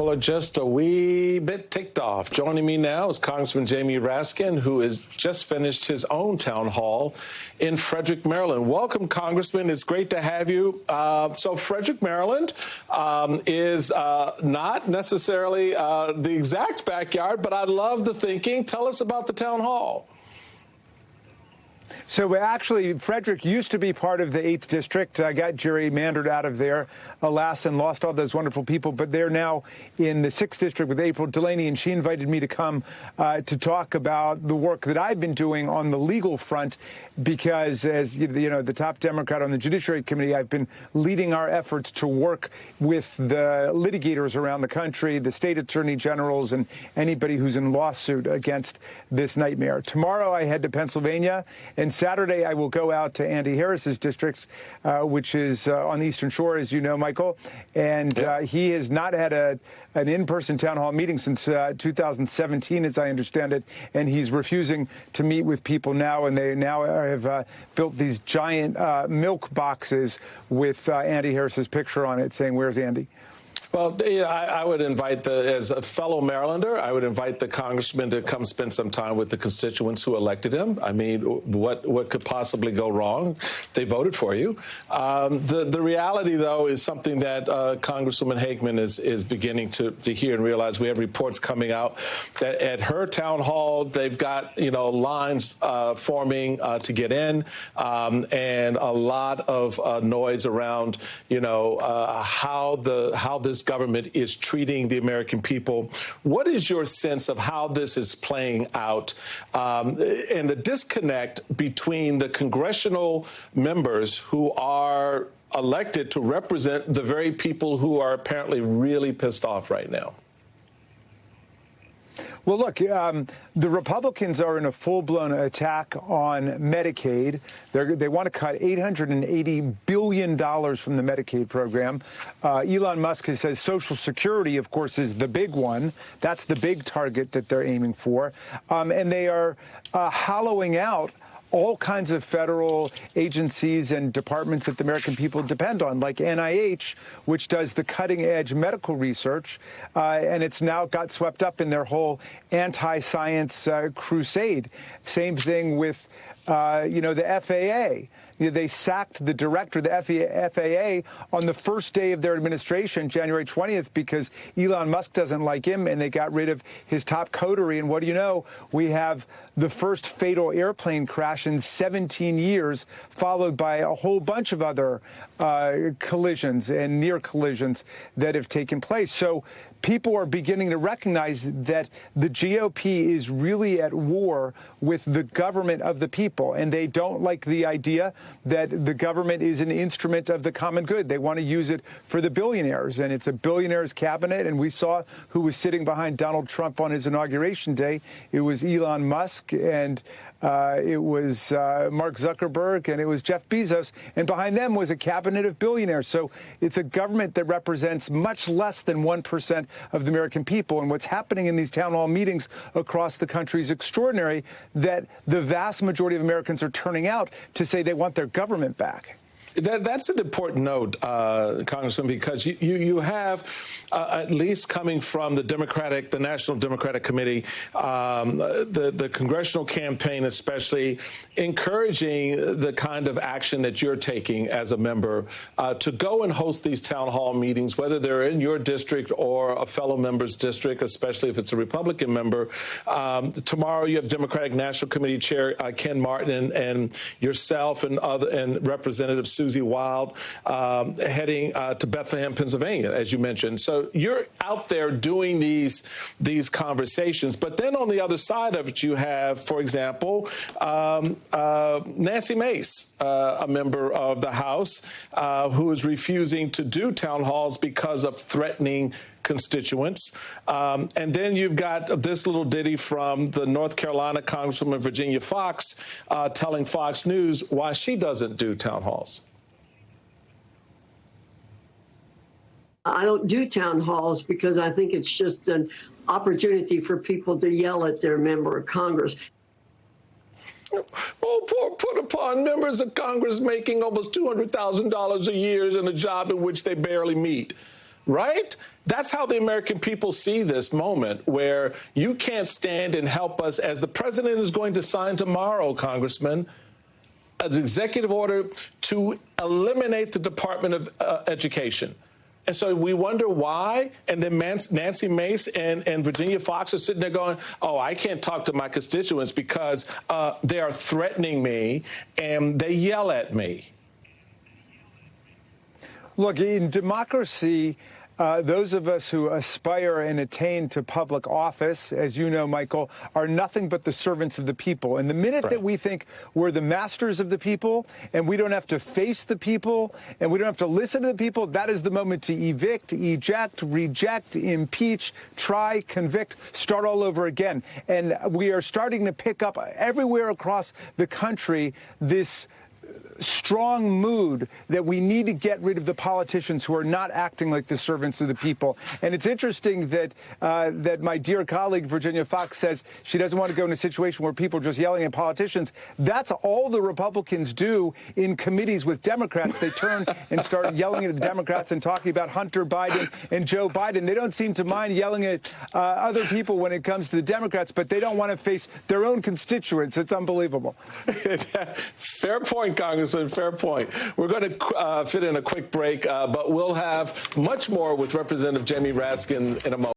people are just a wee bit ticked off. Joining me now is Congressman Jamie Raskin, who has just finished his own town hall in Frederick, Maryland. Welcome, Congressman. It's great to have you. So Frederick, Maryland is not necessarily the exact backyard, but I love the thinking. Tell us about the town hall. So actually, Frederick used to be part of the 8th District. I got gerrymandered out of there, alas, and lost all those wonderful people. But they're now in the 6th District with April Delaney, and she invited me to come to talk about the work that I've been doing on the legal front, because as you know, the top Democrat on the Judiciary Committee, I've been leading our efforts to work with the litigators around the country, the state attorney generals, and anybody who's in lawsuit against this nightmare. Tomorrow I head to Pennsylvania, and Saturday I will go out to Andy Harris's district, which is on the Eastern Shore, as you know, Michael. And he has not had an in-person town hall meeting since 2017, as I understand it, and he's refusing to meet with people now. And they now have built these giant milk boxes with Andy Harris's picture on it, saying, "Where's Andy?" Well, yeah, I would invite as a fellow Marylander, I would invite the congressman to come spend some time with the constituents who elected him. I mean, what could possibly go wrong? They voted for you. The reality, though, is something that Congresswoman Hageman is beginning to hear and realize. We have reports coming out that at her town hall, they've got, lines forming to get in, and a lot of noise around, how this government is treating the American people. What is your sense of how this is playing out, and the disconnect between the congressional members who are elected to represent the very people who are apparently really pissed off right now? Well, look, the Republicans are in a full-blown attack on Medicaid. They want to cut $880 billion from the Medicaid program. Elon Musk has said Social Security, of course, is the big one. That's the big target that they're aiming for. And they are hollowing out all kinds of federal agencies and departments that the American people depend on, like NIH, which does the cutting-edge medical research, and it's now got swept up in their whole anti-science crusade. Same thing with, the FAA. They sacked the director of the FAA on the first day of their administration, January 20th, because Elon Musk doesn't like him, and they got rid of his top coterie. And what do you know? We have the first fatal airplane crash in 17 years, followed by a whole bunch of other collisions and near collisions that have taken place. So people are beginning to recognize that the GOP is really at war with the government of the people, and they don't like the idea that the government is an instrument of the common good. They want to use it for the billionaires, and it's a billionaires cabinet, and we saw who was sitting behind Donald Trump on his inauguration day. It was Elon Musk, and it was Mark Zuckerberg, and it was Jeff Bezos, and behind them was a cabinet of billionaires. So it's a government that represents much less than 1% of the American people. And what's happening in these town hall meetings across the country is extraordinary, that the vast majority of Americans are turning out to say they want their government back. That's an important note, Congressman, because you have, at least coming from the National Democratic Committee, the congressional campaign especially, encouraging the kind of action that you're taking as a member to go and host these town hall meetings, whether they're in your district or a fellow member's district, especially if it's a Republican member. Tomorrow you have Democratic National Committee Chair Ken Martin and yourself and Representative Susie Wild heading to Bethlehem, Pennsylvania, as you mentioned. So you're out there doing these conversations. But then on the other side of it, you have, for example, Nancy Mace, a member of the House, who is refusing to do town halls because of threatening constituents. And then you've got this little ditty from the North Carolina Congresswoman Virginia Fox telling Fox News why she doesn't do town halls. I don't do town halls because I think it's just an opportunity for people to yell at their member of Congress. Oh, put upon members of Congress making almost $200,000 a year in a job in which they barely meet, right? That's how the American people see this moment, where you can't stand and help us, as the president is going to sign tomorrow, Congressman, an executive order to eliminate the Department of Education. And so we wonder why. And then Nancy Mace and Virginia Foxx are sitting there going, oh, I can't talk to my constituents because they are threatening me and they yell at me. Look, in democracy, those of us who aspire and attain to public office, as you know, Michael, are nothing but the servants of the people. And the minute that we think we're the masters of the people and we don't have to face the people and we don't have to listen to the people, that is the moment to evict, eject, reject, impeach, try, convict, start all over again. And we are starting to pick up everywhere across the country this strong mood that we need to get rid of the politicians who are not acting like the servants of the people. And it's interesting that that my dear colleague Virginia Foxx says she doesn't want to go in a situation where people are just yelling at politicians. That's all the Republicans do in committees with Democrats. They turn and start yelling at the Democrats and talking about Hunter Biden and Joe Biden. They don't seem to mind yelling at other people when it comes to the Democrats, but they don't want to face their own constituents. It's unbelievable. Fair point, Congressman. Fair point. We're going to fit in a quick break, but we'll have much more with Representative Jamie Raskin in a moment.